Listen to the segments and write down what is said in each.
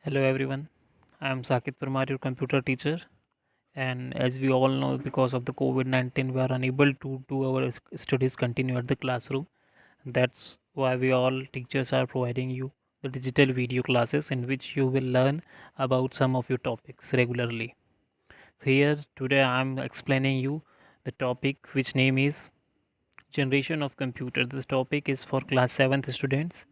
Hello everyone, I am Saket Parmar, your computer teacher. And as we all know, because of the COVID-19, we are unable to do our studies continue at the classroom. That's why we all teachers are providing you the digital video classes in which you will learn about some of your topics regularly. Here today I am explaining you the topic which name is generation of computer. This topic is for class 7th students.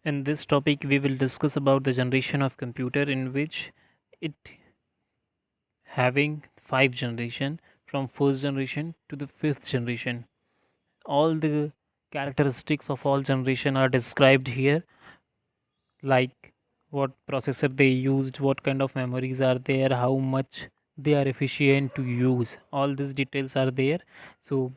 In this topic, we will discuss about the generation of computer in which it having five generation from first generation to the fifth generation. All the characteristics of all generation are described here, like what processor they used, what kind of memories are there, how much they are efficient to use. All these details are there. So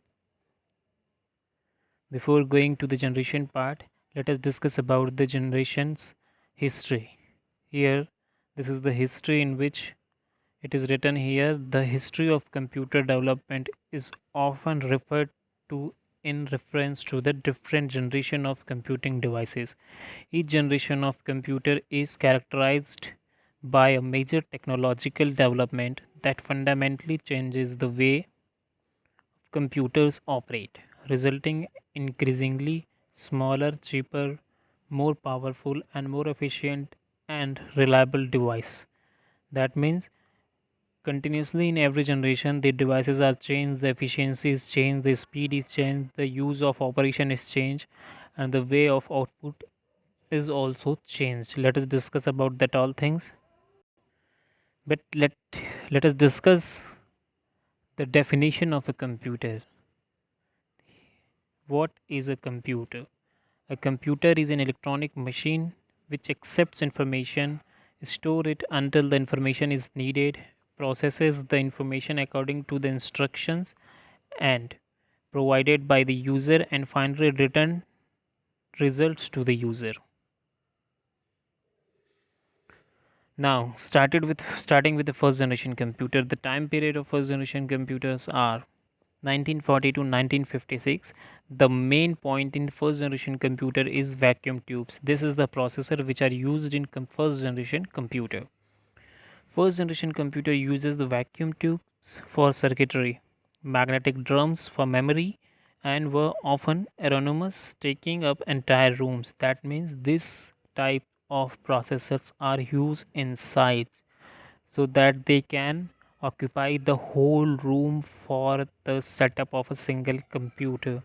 before going to the generation part, let us discuss about the generation's history. Here, this is the history in which it is written here. The history of computer development is often referred to in reference to the different generation of computing devices. Each generation of computer is characterized by a major technological development that fundamentally changes the way computers operate, resulting in increasingly smaller, cheaper, more powerful, and more efficient and reliable device. That means continuously in every generation the devices are changed, the efficiency is changed, the speed is changed, the use of operation is changed, and the way of output is also changed. Let us discuss about that all things. But let us discuss the definition of a computer. What is a computer? A computer is an electronic machine which accepts information, store it until the information is needed, processes the information according to the instructions and provided by the user, and finally return results to the user. Now, starting with the first generation computer. The time period of first generation computers are 1940 to 1956. The main point in first generation computer is vacuum tubes. This is the processor which are used in first generation computer. First generation computer uses the vacuum tubes for circuitry, magnetic drums for memory, and were often autonomous, taking up entire rooms. That means this type of processors are used inside so that they can occupy the whole room for the setup of a single computer.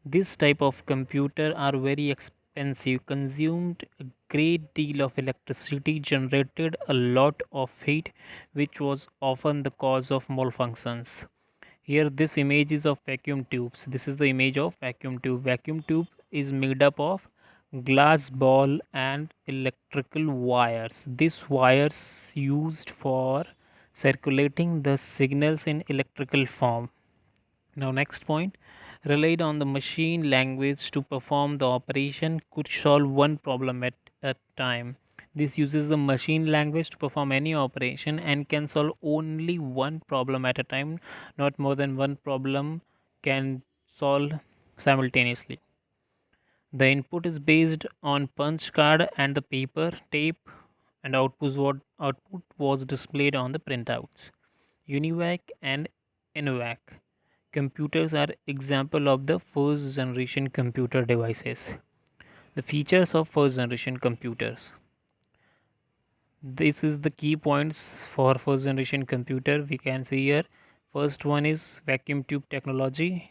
This type of computer are very expensive, consumed a great deal of electricity, generated a lot of heat, which was often the cause of malfunctions. Here this image is of vacuum tubes. This is the image of vacuum tube. Vacuum tube is made up of glass ball and electrical wires. These wires used for circulating the signals in electrical form. Now next point, relied on the machine language to perform the operation, could solve one problem at a time. This uses the machine language to perform any operation and can solve only one problem at a time. Not more than one problem can solve simultaneously. The input is based on punch card and the paper tape, and output was displayed on the printouts. UNIVAC and INVAC computers are example of the first generation computer devices. The features of first generation computers. This is the key points for first generation computer. We can see here. First one is vacuum tube technology.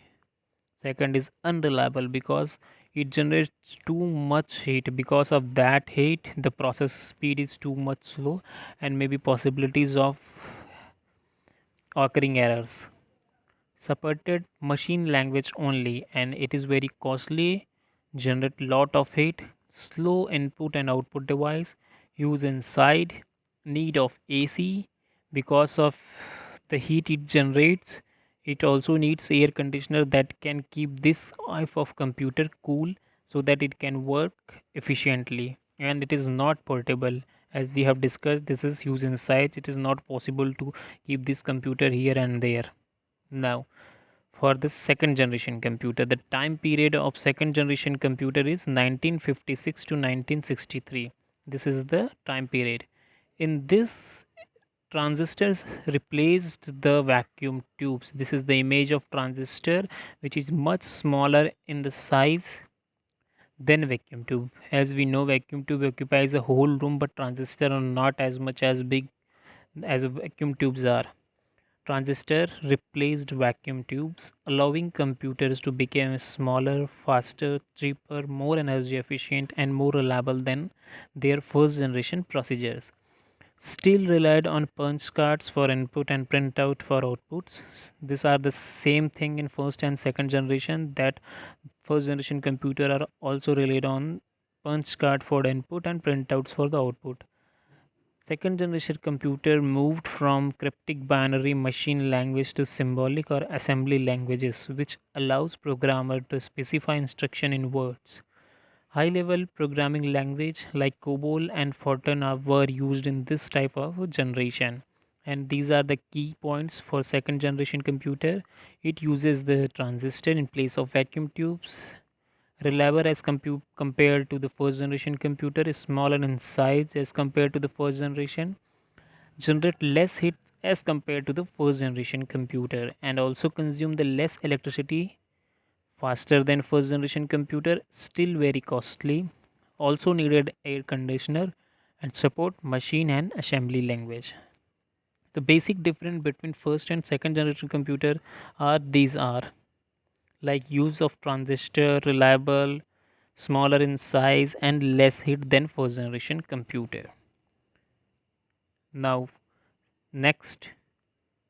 Second is unreliable because it generates too much heat. Because of that heat, the process speed is too much slow and maybe possibilities of occurring errors. Supported machine language only, and it is very costly, generate lot of heat, slow input and output device, use inside, need of AC because of the heat it generates. It also needs air conditioner that can keep this type of computer cool so that it can work efficiently, and it is not portable. As we have discussed, this is used inside. It is not possible to keep this computer here and there. Now, for the second generation computer. The time period of second generation computer is 1956 to 1963. This is the time period. In this, transistors replaced the vacuum tubes. This is the image of transistor, which is much smaller in the size than vacuum tube. As we know, vacuum tube occupies a whole room, but transistor are not as much as big as vacuum tubes are. Transistor replaced vacuum tubes, allowing computers to become smaller, faster, cheaper, more energy efficient, and more reliable than their first generation procedures. Still relied on punch cards for input and printout for outputs. These are the same thing in first and second generation, that first generation computer are also relied on punch card for the input and printouts for the output. Second generation computer moved from cryptic binary machine language to symbolic or assembly languages, which allows programmer to specify instruction in words. High level programming language like COBOL and Fortran were used in this type of generation. And these are the key points for second generation computer. It uses the transistor in place of vacuum tubes. Reliable as compared to the first generation computer, is smaller in size as compared to the first generation. Generate less heat as compared to the first generation computer, and also consume the less electricity faster than first generation computer, still very costly, also needed air conditioner, and support machine and assembly language. The basic difference between first and second generation computer are these are like use of transistor, reliable, smaller in size, and less heat than first generation computer. Now next,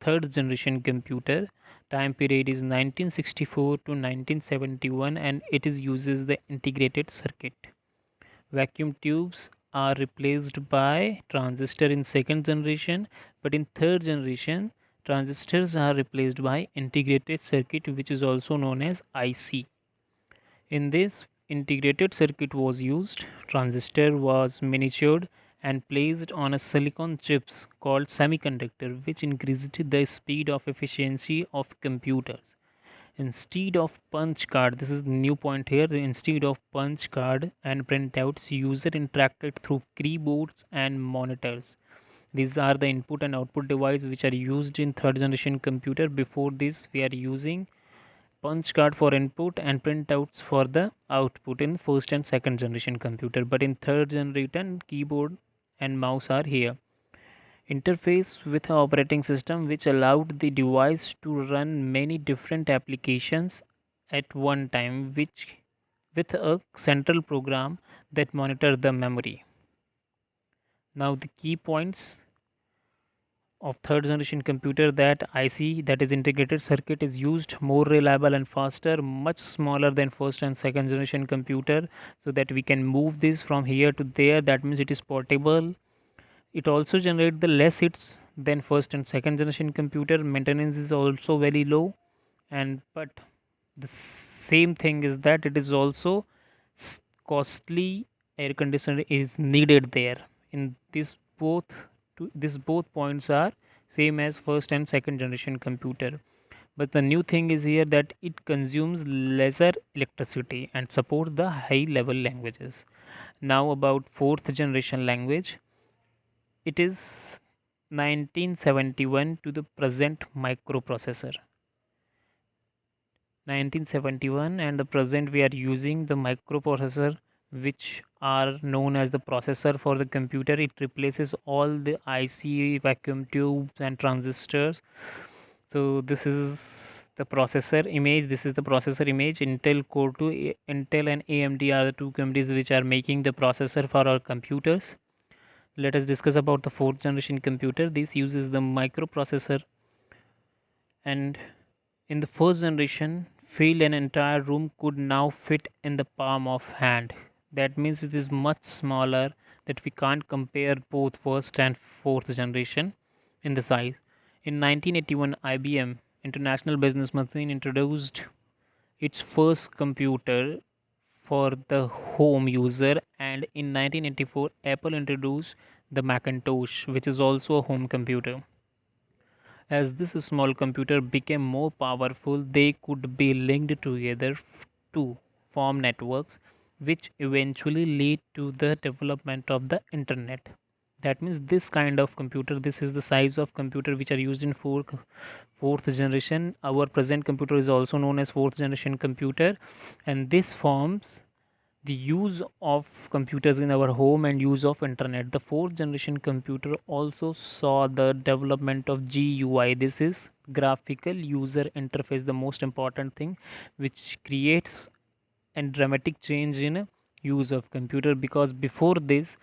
third generation computer time period is 1964 to 1971, and it is uses the integrated circuit. Vacuum tubes are replaced by transistor in second generation, but in third generation transistors are replaced by integrated circuit, which is also known as IC. In this, integrated circuit was used. Transistor was miniatured and placed on a silicon chips called semiconductor, which increased the speed of efficiency of computers. Instead of punch card, this is the new point here. Instead of punch card and printouts, user interacted through keyboards and monitors. These are the input and output device which are used in third generation computer. Before this, we are using punch card for input and printouts for the output in first and second generation computer, but in third generation, keyboard and mouse are here. Interface with an operating system which allowed the device to run many different applications at one time, which with a central program that monitor the memory. Now the key points of third generation computer, that IC, that is integrated circuit, is used, more reliable and faster, much smaller than first and second generation computer, so that we can move this from here to there. That means it is portable. It also generate the less hits than first and second generation computer. Maintenance is also very low, and but the same thing is that it is also costly. Air conditioner is needed there. In this both this both points are same as first and second generation computer, but the new thing is here that it consumes lesser electricity and support the high level languages. Now about fourth generation language, it is 1971 to the present microprocessor. 1971 and the present, we are using the microprocessor, which are known as the processor for the computer. It replaces all the IC, vacuum tubes and transistors. So this is the processor image. This is the processor image. Intel Core 2, Intel and AMD are the two companies which are making the processor for our computers. Let us discuss about the fourth generation computer. This uses the microprocessor, and in the first generation, fill an entire room could now fit in the palm of hand. That means it is much smaller, that we can't compare both first and fourth generation in the size. In 1981, IBM International Business Machine introduced its first computer for the home user, and in 1984 Apple introduced the Macintosh, which is also a home computer. As this small computer became more powerful, they could be linked together to form networks, which eventually lead to the development of the internet. That means this kind of computer, this is the size of computer which are used in fourth generation. Our present computer is also known as fourth generation computer, and this forms the use of computers in our home and use of internet. The fourth generation computer also saw the development of GUI. This is graphical user interface, the most important thing, which creates a dramatic change in use of computer, because before this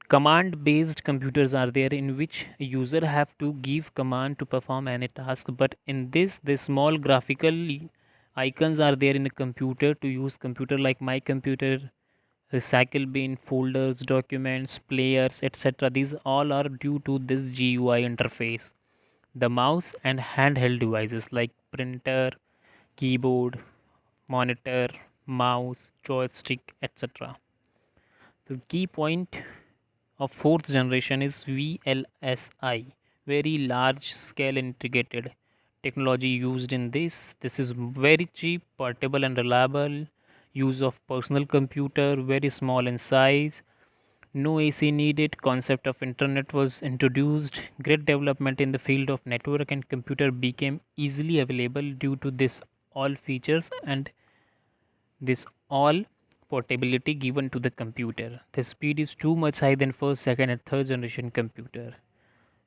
command based computers are there in which a user have to give command to perform any task, but in this the small graphical icons are there in a computer to use computer, like my computer, recycle bin, folders, documents, players, etc. These all are due to this GUI interface. The mouse and handheld devices like printer, keyboard, monitor, mouse, joystick, etc. The key point of fourth generation is VLSI, very large scale integrated technology used in this. This is very cheap, portable and reliable. Use of personal computer, very small in size, no AC needed. Concept of internet was introduced. Great development in the field of network and computer became easily available due to this all features and this all portability given to the computer. The speed is too much high than first, second and third generation computer.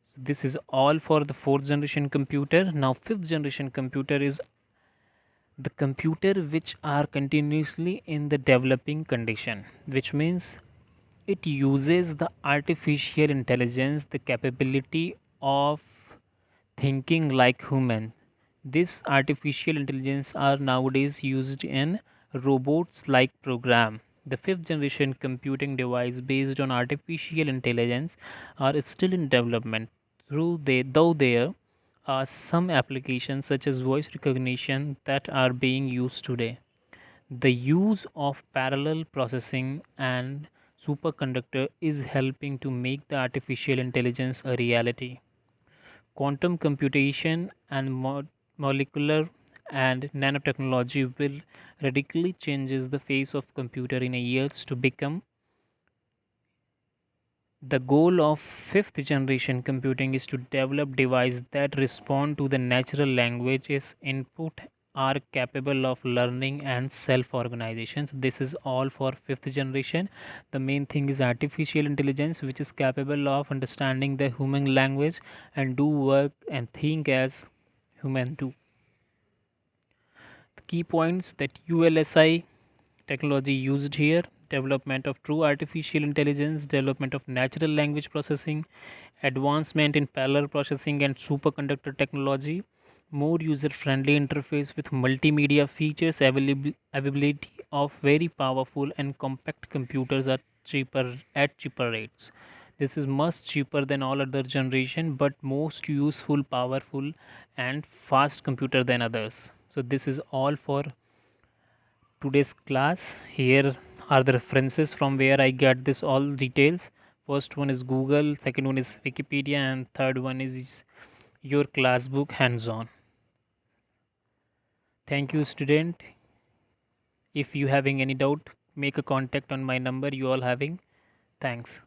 So this is all for the fourth generation computer. Now fifth generation computer is the computer which are continuously in the developing condition, which means it uses the artificial intelligence, the capability of thinking like human. This artificial intelligence are nowadays used in robots like program. The fifth generation computing device based on artificial intelligence are still in development. Though there are some applications such as voice recognition that are being used today. The use of parallel processing and superconductor is helping to make the artificial intelligence a reality. Quantum computation and molecular and nanotechnology will radically changes the face of computer in a years to become. The goal of fifth generation computing is to develop devices that respond to the natural language's input, are capable of learning and self-organization. So this is all for fifth generation. The main thing is artificial intelligence, which is capable of understanding the human language and do work and think as human too. The key points that ULSI technology used here: development of true artificial intelligence, development of natural language processing, advancement in parallel processing and superconductor technology, more user friendly interface with multimedia features, availability of very powerful and compact computers at cheaper rates. This is much cheaper than all other generation, but most useful, powerful and fast computer than others. So this is all for today's class. Here are the references from where I get this all details. First one is Google, second one is Wikipedia, and third one is your class book hands on. Thank you, student. If you having any doubt, make a contact on my number you all having. Thanks.